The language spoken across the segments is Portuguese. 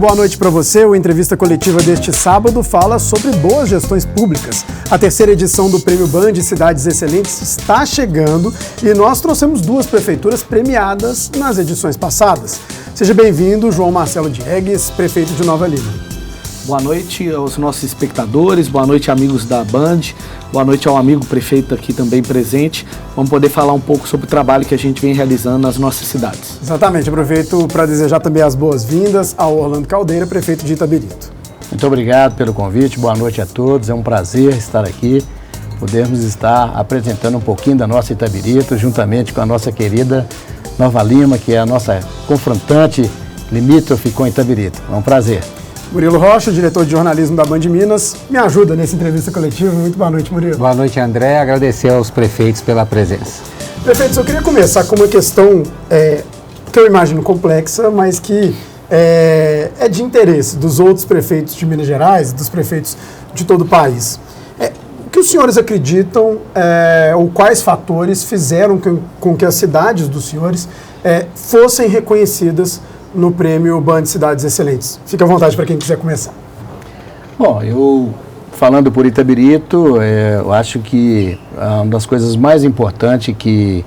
boa noite para você. O Entrevista Coletiva deste sábado fala sobre boas gestões públicas. A terceira edição do Prêmio Band Cidades Excelentes está chegando e nós trouxemos duas prefeituras premiadas nas edições passadas. Seja bem-vindo, João Marcelo Diegues, prefeito de Nova Lima. Boa noite aos nossos espectadores, boa noite amigos da Band, boa noite ao amigo prefeito aqui também presente. Vamos poder falar um pouco sobre o trabalho que a gente vem realizando nas nossas cidades. Exatamente, aproveito para desejar também as boas-vindas ao Orlando Caldeira, prefeito de Itabirito. Muito obrigado pelo convite, boa noite a todos, é um prazer estar aqui, podermos estar apresentando um pouquinho da nossa Itabirito, juntamente com a nossa querida Nova Lima, que é a nossa confrontante limítrofe com Itabirito. É um prazer. Murilo Rocha, diretor de jornalismo da Band Minas, me ajuda nessa entrevista coletiva. Muito boa noite, Murilo. Boa noite, André. Agradecer aos prefeitos pela presença. Prefeitos, eu queria começar com uma questão que eu imagino complexa, mas que é de interesse dos outros prefeitos de Minas Gerais, dos prefeitos de todo o país. O que os senhores acreditam ou quais fatores fizeram com que as cidades dos senhores fossem reconhecidas no Prêmio Band Cidades Excelentes? Fique à vontade para quem quiser começar. Bom, eu falando por Itabirito, eu acho que uma das coisas mais importantes que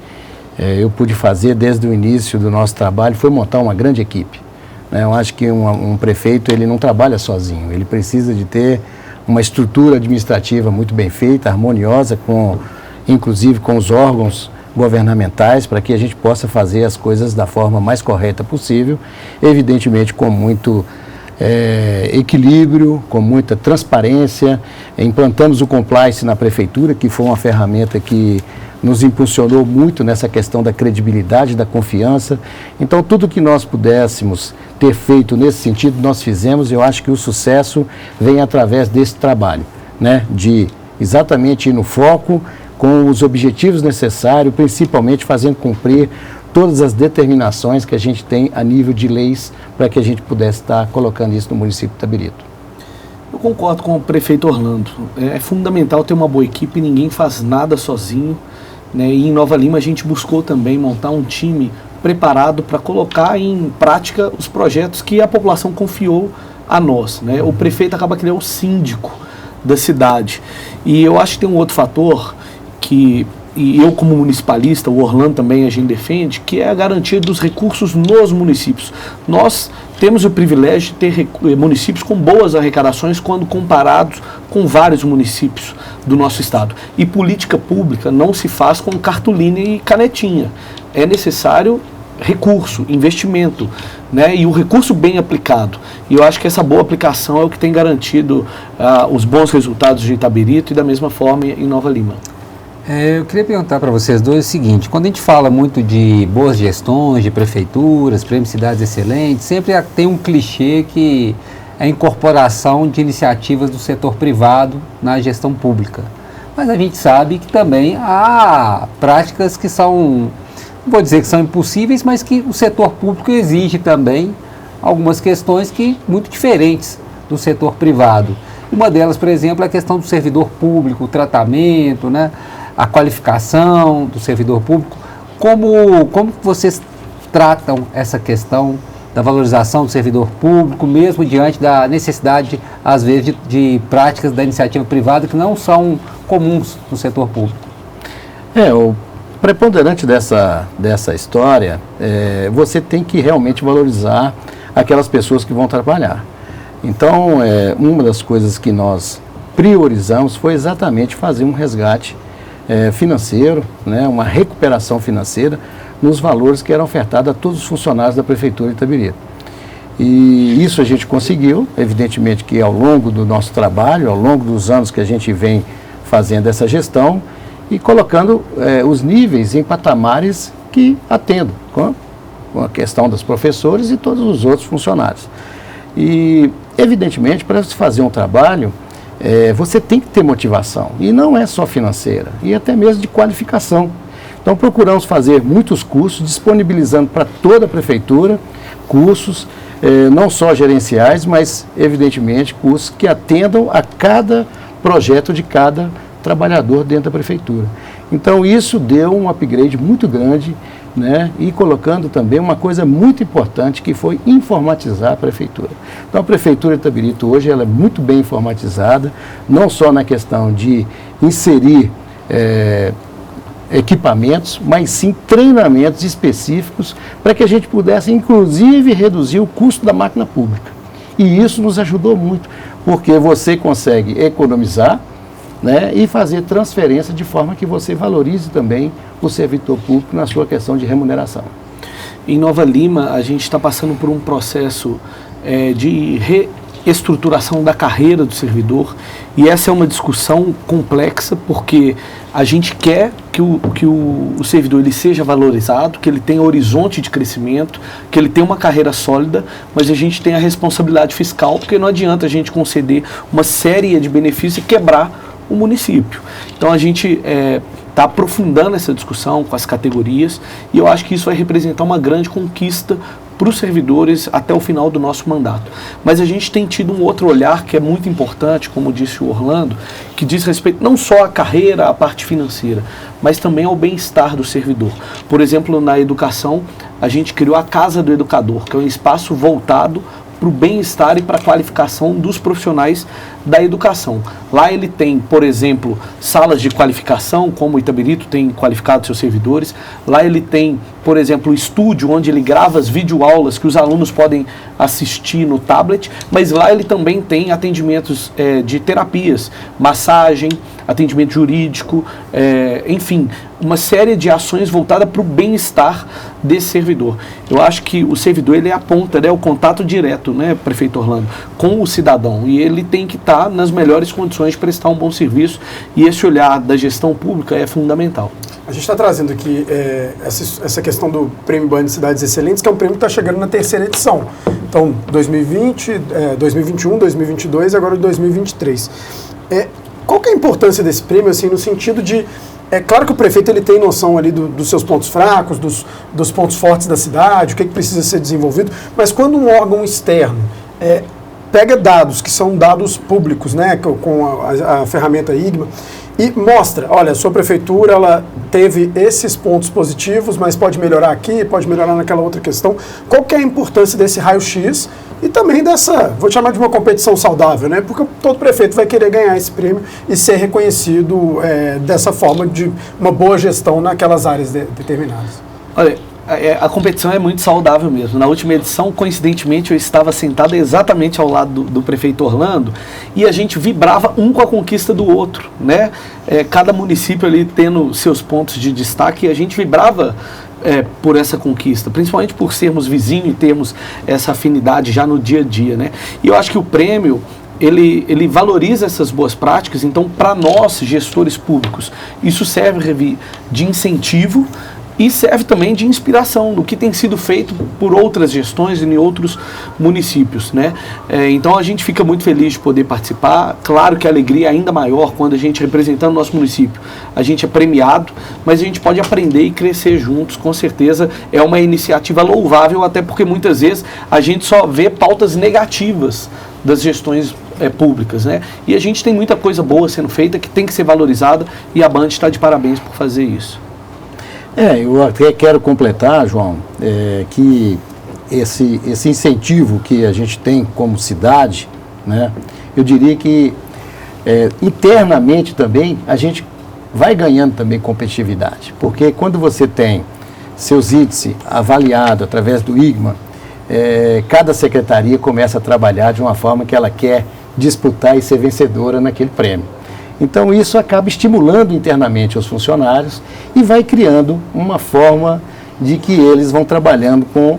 eu pude fazer desde o início do nosso trabalho foi montar uma grande equipe. Eu acho que um prefeito ele não trabalha sozinho, ele precisa de ter uma estrutura administrativa muito bem feita, harmoniosa, inclusive com os órgãos governamentais, para que a gente possa fazer as coisas da forma mais correta possível, evidentemente com muito equilíbrio, com muita transparência. Implantamos o compliance na prefeitura, que foi uma ferramenta que nos impulsionou muito nessa questão da credibilidade, da confiança. Então, tudo que nós pudéssemos ter feito nesse sentido, nós fizemos. Eu acho que o sucesso vem através desse trabalho, né? De exatamente ir no foco, com os objetivos necessários, principalmente fazendo cumprir todas as determinações que a gente tem a nível de leis para que a gente pudesse estar colocando isso no município de Itabirito. Eu concordo com o prefeito Orlando. É fundamental ter uma boa equipe, ninguém faz nada sozinho, né? E em Nova Lima a gente buscou também montar um time preparado para colocar em prática os projetos que a população confiou a nós, né? O prefeito acaba que ele é o síndico da cidade. E eu acho que tem um outro fator e eu como municipalista, o Orlando também a gente defende, que é a garantia dos recursos nos municípios. Nós temos o privilégio de ter municípios com boas arrecadações quando comparados com vários municípios do nosso estado. E política pública não se faz com cartolina e canetinha. É necessário recurso, investimento, né? E o recurso bem aplicado. E eu acho que essa boa aplicação é o que tem garantido os bons resultados de Itabirito e da mesma forma em Nova Lima. Eu queria perguntar para vocês dois o seguinte: quando a gente fala muito de boas gestões, de prefeituras, prêmio Cidades Excelentes, sempre tem um clichê que é a incorporação de iniciativas do setor privado na gestão pública. Mas a gente sabe que também há práticas que são, não vou dizer que são impossíveis, mas que o setor público exige também algumas questões que muito diferentes do setor privado. Uma delas, por exemplo, é a questão do servidor público, o tratamento, né? A qualificação do servidor público. Como vocês tratam essa questão da valorização do servidor público, mesmo diante da necessidade, às vezes, de práticas da iniciativa privada que não são comuns no setor público? O preponderante dessa história, você tem que realmente valorizar aquelas pessoas que vão trabalhar. Então, uma das coisas que nós priorizamos foi exatamente fazer um resgate financeiro, né, uma recuperação financeira nos valores que eram ofertados a todos os funcionários da Prefeitura de Itabirito. E isso a gente conseguiu, evidentemente que ao longo do nosso trabalho, ao longo dos anos que a gente vem fazendo essa gestão e colocando os níveis em patamares que atendam com a questão dos professores e todos os outros funcionários. E, evidentemente, para se fazer um trabalho, você tem que ter motivação, e não é só financeira, e até mesmo de qualificação. Então, procuramos fazer muitos cursos, disponibilizando para toda a prefeitura cursos, não só gerenciais, mas, evidentemente, cursos que atendam a cada projeto de cada trabalhador dentro da prefeitura. Então, isso deu um upgrade muito grande né, e colocando também uma coisa muito importante, que foi informatizar a prefeitura. Então a prefeitura de Itabirito hoje ela é muito bem informatizada, não só na questão de inserir equipamentos, mas sim treinamentos específicos para que a gente pudesse inclusive reduzir o custo da máquina pública. E isso nos ajudou muito, porque você consegue economizar, né, e fazer transferência de forma que você valorize também o servidor público na sua questão de remuneração. Em Nova Lima, a gente está passando por um processo de reestruturação da carreira do servidor, e essa é uma discussão complexa, porque a gente quer que o servidor ele seja valorizado, que ele tenha horizonte de crescimento, que ele tenha uma carreira sólida, mas a gente tem a responsabilidade fiscal, porque não adianta a gente conceder uma série de benefícios e quebrar o município. Então a gente está aprofundando essa discussão com as categorias, e eu acho que isso vai representar uma grande conquista para os servidores até o final do nosso mandato. Mas a gente tem tido um outro olhar que é muito importante, como disse o Orlando, que diz respeito não só à carreira, à parte financeira, mas também ao bem-estar do servidor. Por exemplo, na educação, a gente criou a Casa do Educador, que é um espaço voltado para o bem-estar e para a qualificação dos profissionais da educação. Lá ele tem, por exemplo, salas de qualificação, como o Itabirito tem qualificado seus servidores. Lá ele tem, por exemplo, o estúdio onde ele grava as videoaulas que os alunos podem assistir no tablet, mas lá ele também tem atendimentos de terapias, massagem, atendimento jurídico, enfim, uma série de ações voltadas para o bem-estar desse servidor. Eu acho que o servidor ele é a ponta, né, o contato direto, né, prefeito Orlando, com o cidadão, e ele tem que estar nas melhores condições de prestar um bom serviço, e esse olhar da gestão pública é fundamental. A gente está trazendo aqui essa questão do Prêmio Banho de Cidades Excelentes, que é um prêmio que está chegando na 3ª edição. Então, 2020, 2021, 2022 e agora 2023. Qual que é a importância desse prêmio, assim, no sentido de... É claro que o prefeito ele tem noção ali dos seus pontos fracos, dos pontos fortes da cidade, o que precisa ser desenvolvido, mas quando um órgão externo pega dados que são dados públicos, né, com a ferramenta IGMA, e mostra, olha, a sua prefeitura ela teve esses pontos positivos, mas pode melhorar aqui, pode melhorar naquela outra questão. Qual que é a importância desse raio-x e também dessa, vou chamar de uma competição saudável, né? Porque todo prefeito vai querer ganhar esse prêmio e ser reconhecido dessa forma de uma boa gestão naquelas áreas determinadas. Olha, a competição é muito saudável mesmo. Na última edição, coincidentemente, eu estava sentado exatamente ao lado do prefeito Orlando, e a gente vibrava um com a conquista do outro, né? Cada município ali tendo seus pontos de destaque, e a gente vibrava por essa conquista, principalmente por sermos vizinhos e termos essa afinidade já no dia a dia, né? E eu acho que o prêmio ele valoriza essas boas práticas. Então, para nós, gestores públicos, isso serve de incentivo e serve também de inspiração do que tem sido feito por outras gestões em outros municípios, né? Então a gente fica muito feliz de poder participar. Claro que a alegria é ainda maior quando a gente, representando o nosso município, a gente é premiado, mas a gente pode aprender e crescer juntos, com certeza. É uma iniciativa louvável, até porque muitas vezes a gente só vê pautas negativas das gestões públicas, né? E a gente tem muita coisa boa sendo feita que tem que ser valorizada, e a Band está de parabéns por fazer isso. Eu até quero completar, João, que esse incentivo que a gente tem como cidade, né, eu diria que internamente também a gente vai ganhando também competitividade, porque quando você tem seus índices avaliados através do IGMA, cada secretaria começa a trabalhar de uma forma que ela quer disputar e ser vencedora naquele prêmio. Então isso acaba estimulando internamente os funcionários e vai criando uma forma de que eles vão trabalhando com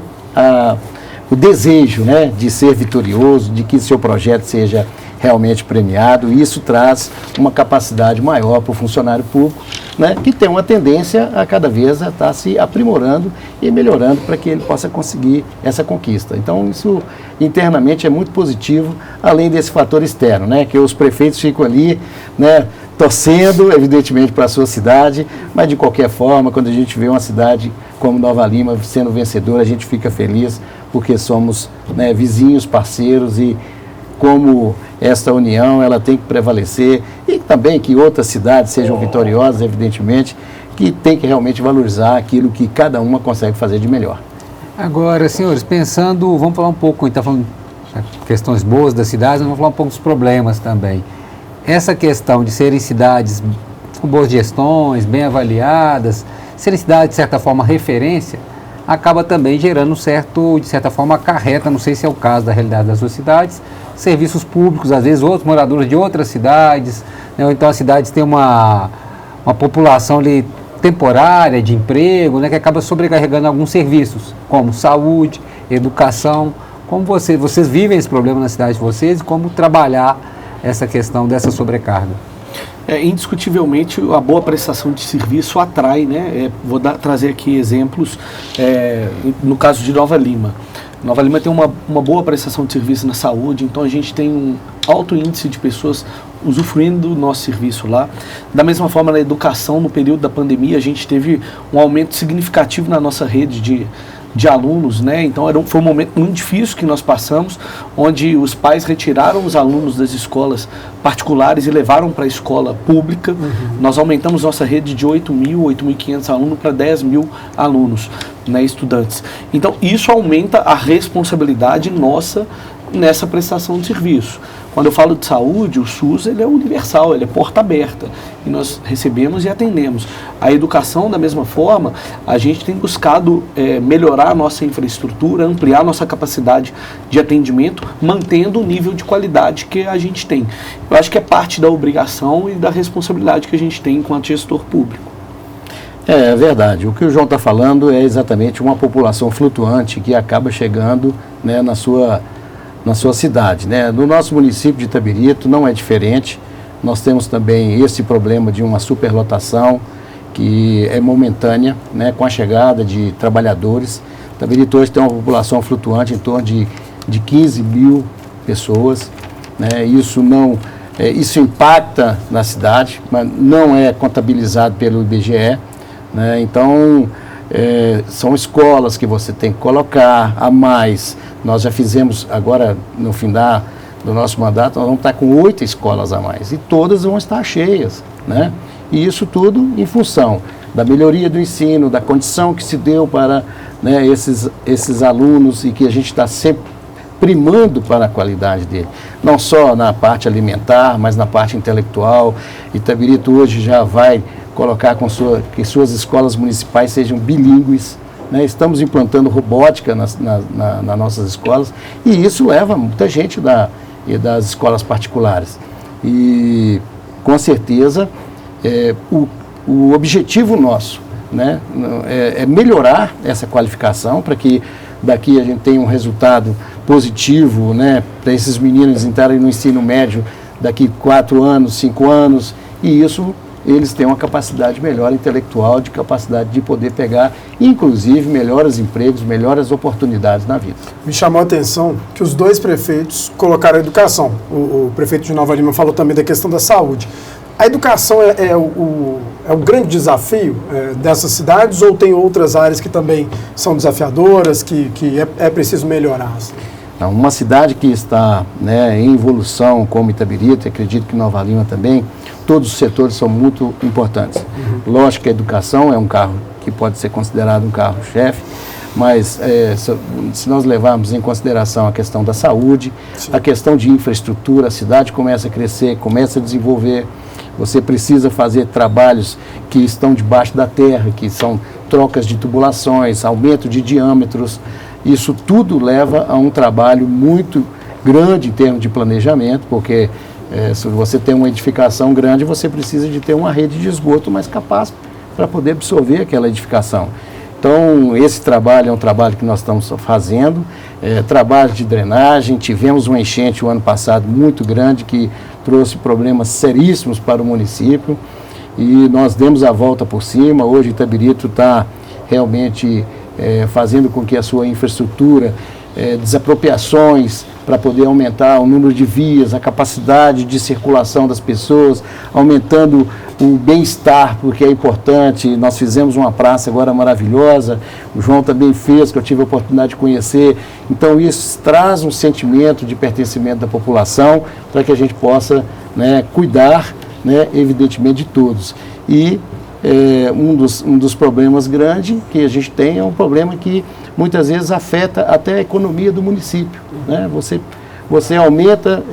o desejo, né, de ser vitorioso, de que seu projeto seja realmente premiado, e isso traz uma capacidade maior para o funcionário público, né, que tem uma tendência a cada vez a estar se aprimorando e melhorando para que ele possa conseguir essa conquista. Então isso internamente é muito positivo, além desse fator externo, né, que os prefeitos ficam ali, né, torcendo evidentemente para a sua cidade, mas de qualquer forma, quando a gente vê uma cidade como Nova Lima sendo vencedora, a gente fica feliz porque somos, né, vizinhos, parceiros, e como esta união ela tem que prevalecer e também que outras cidades sejam vitoriosas, evidentemente, que tem que realmente valorizar aquilo que cada uma consegue fazer de melhor. Agora, senhores, pensando, vamos falar um pouco, a gente está falando de questões boas das cidades, mas vamos falar um pouco dos problemas também. Essa questão de serem cidades com boas gestões, bem avaliadas, serem cidades, de certa forma, referência, acaba também gerando de certa forma, acarreta, não sei se é o caso da realidade das suas cidades, serviços públicos, às vezes outros moradores de outras cidades, né, ou então as cidades têm uma população ali temporária de emprego, né, que acaba sobrecarregando alguns serviços, como saúde, educação. Como vocês vivem esse problema na cidade de vocês e como trabalhar essa questão dessa sobrecarga? Indiscutivelmente, a boa prestação de serviço atrai, né? Vou trazer aqui exemplos, no caso de Nova Lima. Nova Lima tem uma boa prestação de serviço na saúde, então a gente tem um alto índice de pessoas usufruindo do nosso serviço lá. Da mesma forma, na educação, no período da pandemia, a gente teve um aumento significativo na nossa rede de alunos, né? Então foi um momento muito difícil que nós passamos, onde os pais retiraram os alunos das escolas particulares e levaram para a escola pública. Nós aumentamos nossa rede de 8.500 alunos para 10.000 alunos, né, estudantes. Então isso aumenta a responsabilidade nossa nessa prestação de serviço. Quando eu falo de saúde, o SUS ele é universal, ele é porta aberta e nós recebemos e atendemos. A educação, da mesma forma, a gente tem buscado melhorar a nossa infraestrutura, ampliar a nossa capacidade de atendimento, mantendo o nível de qualidade que a gente tem. Eu acho que é parte da obrigação e da responsabilidade que a gente tem enquanto gestor público. É verdade. O que o João está falando é exatamente uma população flutuante que acaba chegando, né, na sua cidade, né? No nosso município de Itabirito não é diferente. Nós temos também esse problema de uma superlotação que é momentânea, né, com a chegada de trabalhadores. Itabirito hoje tem uma população flutuante em torno de 15 mil pessoas, né? Isso impacta na cidade, mas não é contabilizado pelo IBGE, né? Então, são escolas que você tem que colocar a mais. Nós já fizemos, agora no fim do nosso mandato, nós vamos estar com 8 escolas a mais e todas vão estar cheias, né? E isso tudo em função da melhoria do ensino, da condição que se deu para, né, esses alunos e que a gente está sempre primando para a qualidade dele. Não só na parte alimentar, mas na parte intelectual. Itabirito hoje já vai colocar que suas escolas municipais sejam bilíngues, né? Estamos implantando robótica nas nossas escolas e isso leva muita gente das escolas particulares. E, com certeza, o objetivo nosso, né, é melhorar essa qualificação para que daqui a gente tenha um resultado positivo, né, para esses meninos entrarem no ensino médio daqui 4 anos, 5 anos, e isso eles têm uma capacidade melhor intelectual, de capacidade de poder pegar, inclusive, melhores empregos, melhores oportunidades na vida. Me chamou a atenção que os 2 prefeitos colocaram a educação. O prefeito de Nova Lima falou também da questão da saúde. A educação é o grande desafio dessas cidades ou tem outras áreas que também são desafiadoras, que é preciso melhorar? Assim? Uma cidade que está, né, em evolução, como Itabirito, acredito que Nova Lima também, todos os setores são muito importantes. Lógico que a educação é um carro que pode ser considerado um carro-chefe, mas se nós levarmos em consideração a questão da saúde, sim, a questão de infraestrutura, a cidade começa a crescer, começa a desenvolver, você precisa fazer trabalhos que estão debaixo da terra, que são trocas de tubulações, aumento de diâmetros. Isso tudo leva a um trabalho muito grande em termos de planejamento, porque se você tem uma edificação grande, você precisa de ter uma rede de esgoto mais capaz para poder absorver aquela edificação. Então, esse trabalho é um trabalho que nós estamos fazendo, trabalho de drenagem. Tivemos uma enchente o ano passado muito grande que trouxe problemas seríssimos para o município e nós demos a volta por cima. Hoje Itabirito está realmente fazendo com que a sua infraestrutura desapropriações para poder aumentar o número de vias, a capacidade de circulação das pessoas, aumentando o bem-estar, porque é importante. Nós fizemos uma praça agora maravilhosa, o João também fez, que eu tive a oportunidade de conhecer. Então isso traz um sentimento de pertencimento da população para que a gente possa, né, cuidar, né, evidentemente, de todos. E um dos problemas grandes que a gente tem é um problema que muitas vezes afeta até a economia do município, né? Você aumenta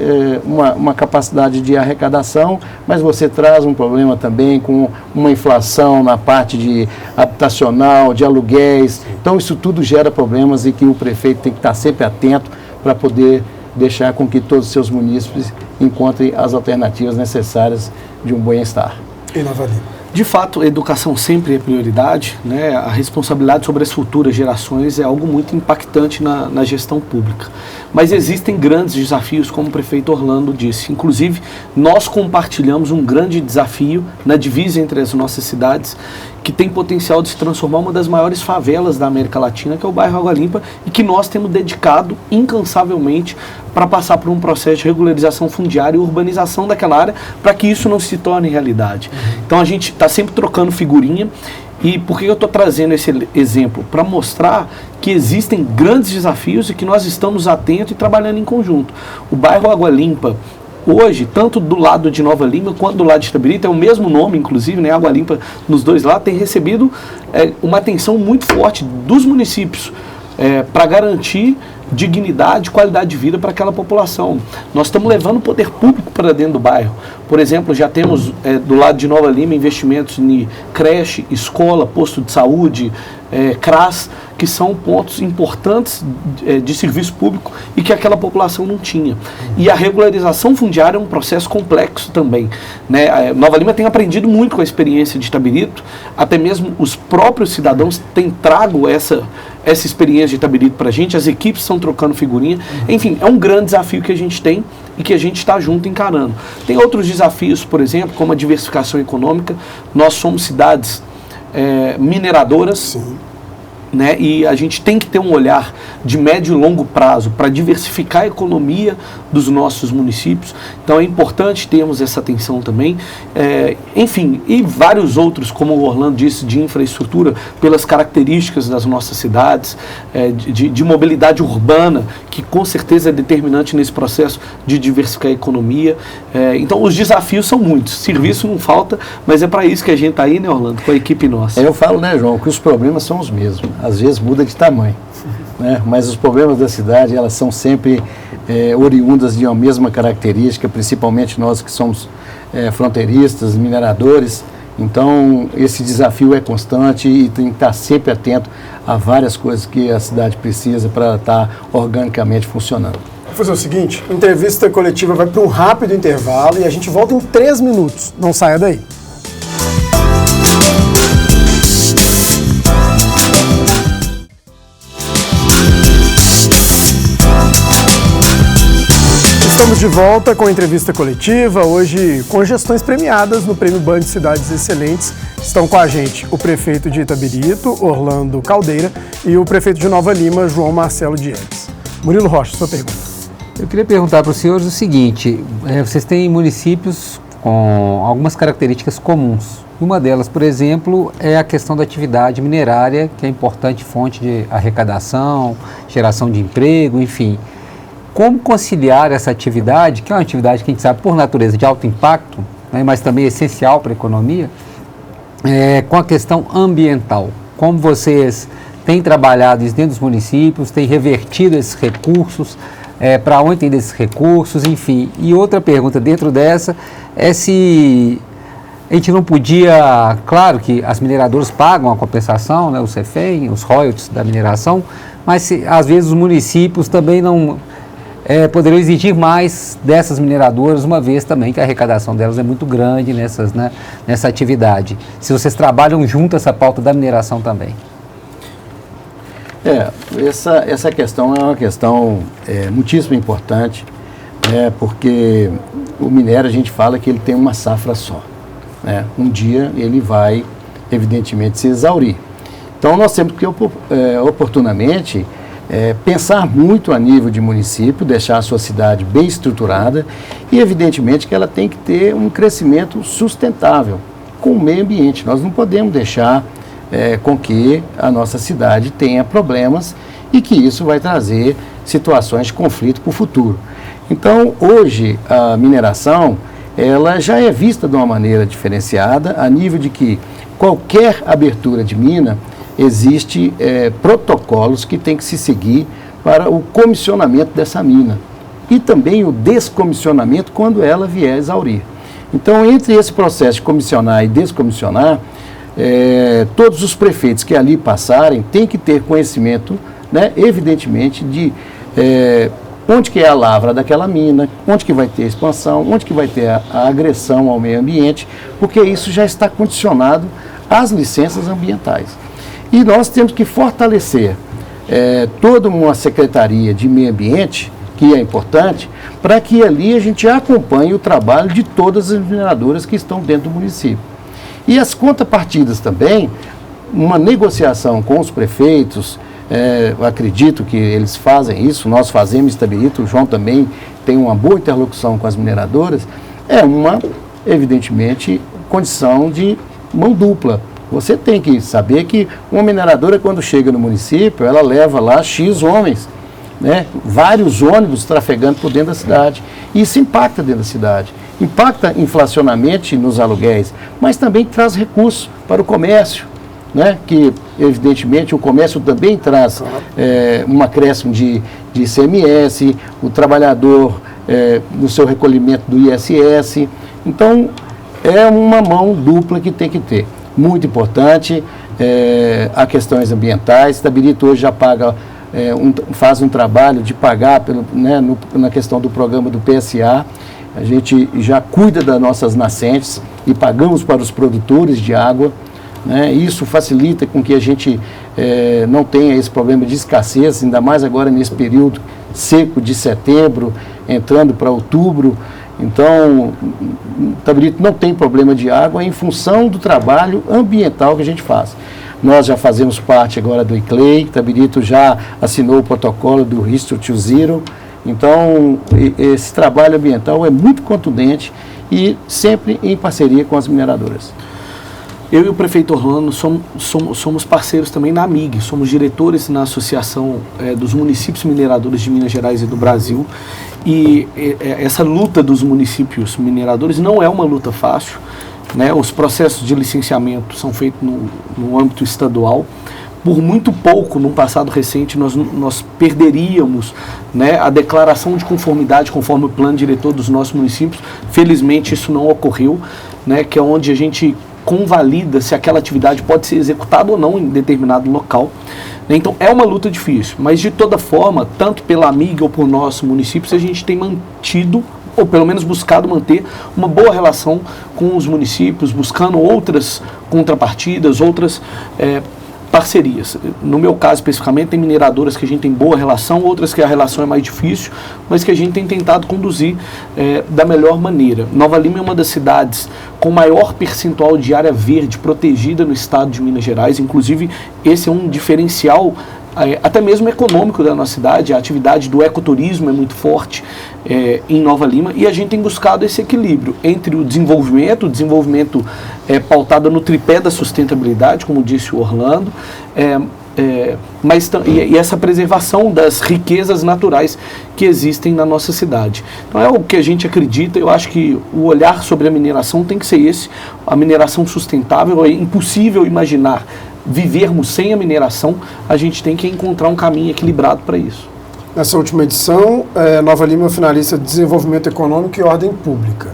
uma capacidade de arrecadação, mas você traz um problema também com uma inflação na parte de habitacional, de aluguéis. Então isso tudo gera problemas e que o prefeito tem que estar sempre atento para poder deixar com que todos os seus munícipes encontrem as alternativas necessárias de um bem-estar. E Nova Lima? De fato, a educação sempre é prioridade, né? A responsabilidade sobre as futuras gerações é algo muito impactante na gestão pública. Mas existem grandes desafios, como o prefeito Orlando disse. Inclusive, nós compartilhamos um grande desafio na divisa entre as nossas cidades, que tem potencial de se transformar uma das maiores favelas da América Latina, que é o bairro Água Limpa, e que nós temos dedicado incansavelmente para passar por um processo de regularização fundiária e urbanização daquela área, para que isso não se torne realidade. Então a gente está sempre trocando figurinha. E por que eu estou trazendo esse exemplo? Para mostrar que existem grandes desafios e que nós estamos atentos e trabalhando em conjunto. O bairro Água Limpa, hoje, tanto do lado de Nova Lima quanto do lado de Itabirito, é o mesmo nome, inclusive, né? Água Limpa nos dois lados, tem recebido uma atenção muito forte dos municípios para garantir dignidade, qualidade de vida para aquela população. Nós estamos levando o poder público para dentro do bairro. Por exemplo, já temos do lado de Nova Lima investimentos em creche, escola, posto de saúde, CRAS, que são pontos importantes de serviço público e que aquela população não tinha. E a regularização fundiária é um processo complexo também, né? Nova Lima tem aprendido muito com a experiência de Itabirito, até mesmo os próprios cidadãos têm trago essa experiência de Itabirito para a gente, as equipes estão trocando figurinha. Enfim, é um grande desafio que a gente tem e que a gente está junto encarando. Tem outros desafios, por exemplo, como a diversificação econômica. Nós somos cidades mineradoras. Sim. Né? E a gente tem que ter um olhar de médio e longo prazo para diversificar a economia dos nossos municípios. Então é importante termos essa atenção também. Enfim, e vários outros, como o Orlando disse, de infraestrutura, pelas características das nossas cidades, de mobilidade urbana, que com certeza é determinante nesse processo de diversificar a economia. Então os desafios são muitos. Serviço não falta, mas é para isso que a gente está aí, né, Orlando, com a equipe nossa. Eu falo, né, João, que os problemas são os mesmos. Às vezes muda de tamanho, né? Mas os problemas da cidade, elas são sempre oriundas de uma mesma característica, principalmente nós que somos fronteiristas, mineradores. Então, esse desafio é constante e tem que estar sempre atento a várias coisas que a cidade precisa para estar organicamente funcionando. Vou fazer o seguinte, a entrevista coletiva vai para um rápido intervalo e a gente volta em 3 minutos. Não saia daí. Estamos de volta com a entrevista coletiva, hoje com gestões premiadas no Prêmio Band Cidades Excelentes. Estão com a gente o prefeito de Itabirito, Orlando Caldeira, e o prefeito de Nova Lima, João Marcelo Diegues. Murilo Rocha, sua pergunta. Eu queria perguntar para os senhores o seguinte, vocês têm municípios com algumas características comuns. Uma delas, por exemplo, é a questão da atividade minerária, que é importante fonte de arrecadação, geração de emprego, enfim. Como conciliar essa atividade, que é uma atividade que a gente sabe por natureza de alto impacto, né, mas também é essencial para a economia, com a questão ambiental? Como vocês têm trabalhado isso dentro dos municípios, têm revertido esses recursos, para onde tem ido esses recursos, enfim. E outra pergunta dentro dessa é se a gente não podia, claro que as mineradoras pagam a compensação, né, o CEFEM, os royalties da mineração, mas às vezes os municípios também não poderiam exigir mais dessas mineradoras, uma vez também que a arrecadação delas é muito grande nessa atividade. Se vocês trabalham junto essa pauta da mineração também. Essa questão é uma questão muitíssimo importante, porque o minério, a gente fala que ele tem uma safra só, né? Um dia ele vai, evidentemente, se exaurir. Então nós temos que, oportunamente, pensar muito a nível de município, deixar a sua cidade bem estruturada e, evidentemente, que ela tem que ter um crescimento sustentável com o meio ambiente. Nós não podemos deixar com que a nossa cidade tenha problemas e que isso vai trazer situações de conflito para o futuro. Então, hoje, a mineração, ela já é vista de uma maneira diferenciada, a nível de que qualquer abertura de mina, existe protocolos que tem que se seguir para o comissionamento dessa mina e também o descomissionamento quando ela vier a exaurir. Então, entre esse processo de comissionar e descomissionar, todos os prefeitos que ali passarem têm que ter conhecimento, né, evidentemente, de onde que é a lavra daquela mina, onde que vai ter a expansão, onde que vai ter a agressão ao meio ambiente, porque isso já está condicionado às licenças ambientais. E nós temos que fortalecer toda uma secretaria de meio ambiente, que é importante, para que ali a gente acompanhe o trabalho de todas as mineradoras que estão dentro do município. E as contrapartidas também, uma negociação com os prefeitos, eu acredito que eles fazem isso, nós fazemos, Itabirito, o João também tem uma boa interlocução com as mineradoras, é uma, evidentemente, condição de mão dupla. Você tem que saber que uma mineradora, quando chega no município, ela leva lá X homens, né? Vários ônibus trafegando por dentro da cidade. E isso impacta dentro da cidade. Impacta inflacionamente nos aluguéis, mas também traz recursos para o comércio, né? Que, evidentemente, o comércio também traz um acréscimo de ICMS, o trabalhador no seu recolhimento do ISS. Então, é uma mão dupla que tem que ter. Muito importante, a questões ambientais. Itabirito hoje já paga, faz um trabalho de pagar na questão do programa do PSA. A gente já cuida das nossas nascentes e pagamos para os produtores de água. Né? Isso facilita com que a gente não tenha esse problema de escassez, ainda mais agora nesse período seco de setembro, entrando para outubro. Então, Itabirito não tem problema de água em função do trabalho ambiental que a gente faz. Nós já fazemos parte agora do ICLEI, Itabirito já assinou o protocolo do History to Zero. Então, esse trabalho ambiental é muito contundente e sempre em parceria com as mineradoras. Eu e o prefeito Orlando somos parceiros também na AMIG, somos diretores na Associação dos Municípios Mineradores de Minas Gerais e do Brasil. E essa luta dos municípios mineradores não é uma luta fácil, né? Os processos de licenciamento são feitos no âmbito estadual. Por muito pouco, num passado recente, nós perderíamos, né, a declaração de conformidade conforme o plano diretor dos nossos municípios. Felizmente isso não ocorreu, né, que é onde a gente convalida se aquela atividade pode ser executada ou não em determinado local. Então é uma luta difícil, mas de toda forma, tanto pela AMIG ou por nossos municípios, a gente tem mantido, ou pelo menos buscado manter, uma boa relação com os municípios, buscando outras contrapartidas, outras parcerias. No meu caso especificamente, tem mineradoras que a gente tem boa relação, outras que a relação é mais difícil, mas que a gente tem tentado conduzir da melhor maneira. Nova Lima é uma das cidades com maior percentual de área verde protegida no estado de Minas Gerais, inclusive esse é um diferencial até mesmo econômico da nossa cidade. A atividade do ecoturismo é muito forte em Nova Lima e a gente tem buscado esse equilíbrio entre o desenvolvimento pautado no tripé da sustentabilidade, como disse o Orlando, e essa preservação das riquezas naturais que existem na nossa cidade. Então é o que a gente acredita. Eu acho que o olhar sobre a mineração tem que ser esse, a mineração sustentável. É impossível imaginar vivermos sem a mineração, a gente tem que encontrar um caminho equilibrado para isso. Nessa última edição, Nova Lima finalista de Desenvolvimento Econômico e Ordem Pública.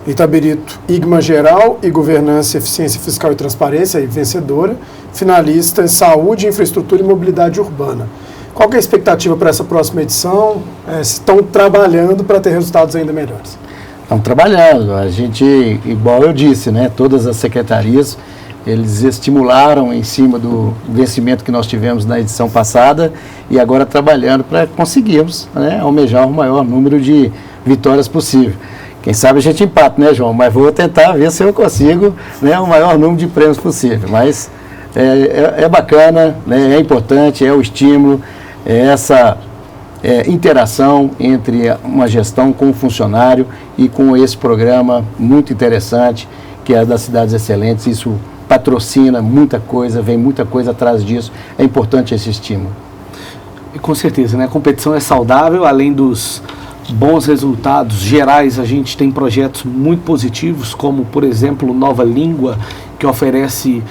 Itabirito, IGMA Geral e Governança, Eficiência Fiscal e Transparência, e vencedora. Finalista em Saúde, Infraestrutura e Mobilidade Urbana. Qual que é a expectativa para essa próxima edição? Estão trabalhando para ter resultados ainda melhores? Estão trabalhando. A gente, igual eu disse, né, todas as secretarias, eles estimularam em cima do vencimento que nós tivemos na edição passada e agora trabalhando para conseguirmos, né, almejar o maior número de vitórias possível. Quem sabe a gente empata, né, João? Mas vou tentar ver se eu consigo, né, o maior número de prêmios possível. Mas é bacana, né, é importante, é o estímulo. essa interação entre uma gestão com o funcionário e com esse programa muito interessante, que é das Cidades Excelentes. Isso patrocina muita coisa, vem muita coisa atrás disso. É importante esse estímulo. E com certeza, né? A competição é saudável, além dos bons resultados gerais, a gente tem projetos muito positivos, como, por exemplo, Nova Língua, que oferece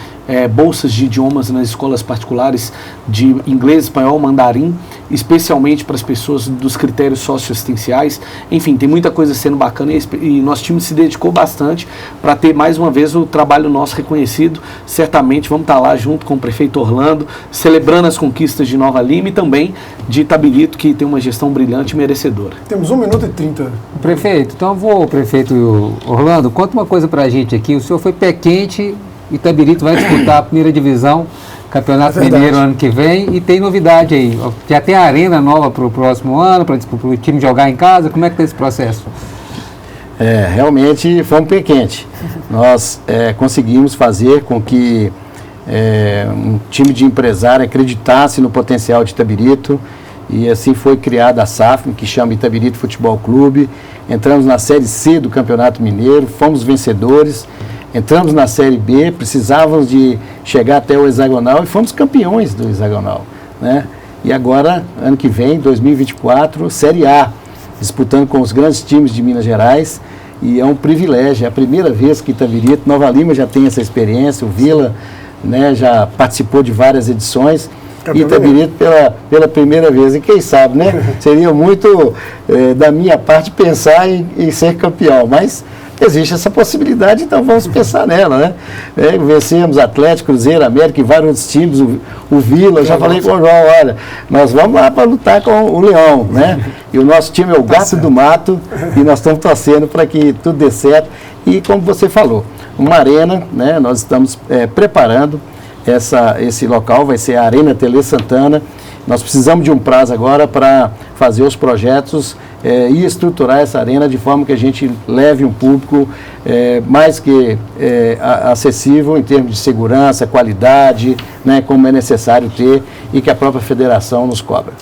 bolsas de idiomas nas escolas particulares de inglês, espanhol, mandarim, especialmente para as pessoas dos critérios socioassistenciais. Enfim, tem muita coisa sendo bacana e nosso time se dedicou bastante para ter mais uma vez o trabalho nosso reconhecido. Certamente vamos estar lá junto com o prefeito Orlando, celebrando as conquistas de Nova Lima e também de Itabirito, que tem uma gestão brilhante e merecedora. Temos 1 minuto e 30. Prefeito, então prefeito Orlando, conta uma coisa para a gente aqui. O senhor foi pé quente, Itabirito vai disputar a primeira divisão, Campeonato Mineiro ano que vem, e tem novidade aí. Já tem a arena nova para o próximo ano, para o time jogar em casa. Como é que está esse processo? Realmente foi um pé quente. Nós conseguimos fazer com que um time de empresário acreditasse no potencial de Itabirito, e assim foi criada a SAF, que chama Itabirito Futebol Clube. Entramos na Série C do Campeonato Mineiro, fomos vencedores. Entramos na Série B, precisávamos de chegar até o hexagonal e fomos campeões do hexagonal, né? E agora, ano que vem, 2024, Série A, disputando com os grandes times de Minas Gerais, e é um privilégio, é a primeira vez que Itabirito, Nova Lima já tem essa experiência, o Vila, né, já participou de várias edições, e Itabirito pela primeira vez, e quem sabe, né, seria muito da minha parte pensar em ser campeão, mas existe essa possibilidade, então vamos pensar nela, né? Vencemos Atlético, Cruzeiro, América e vários outros times, o Vila, eu já falei com o João, olha, nós vamos lá para lutar com o Leão, né? E o nosso time é o Gato do Mato, e nós estamos torcendo para que tudo dê certo. E como você falou, uma arena, né? Nós estamos preparando esse local, vai ser a Arena Tele Santana. Nós precisamos de um prazo agora para fazer os projetos e estruturar essa arena de forma que a gente leve um público mais que acessível em termos de segurança, qualidade, né, como é necessário ter e que a própria federação nos cobra.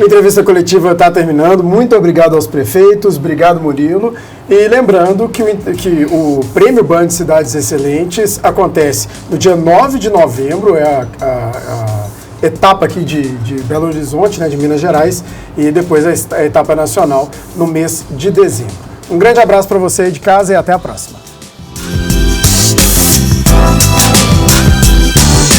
A entrevista coletiva está terminando. Muito obrigado aos prefeitos, obrigado Murilo. E lembrando que o Prêmio Band Cidades Excelentes acontece no dia 9 de novembro, é a etapa aqui de Belo Horizonte, né, de Minas Gerais, e depois a etapa nacional no mês de dezembro. Um grande abraço para você aí de casa e até a próxima.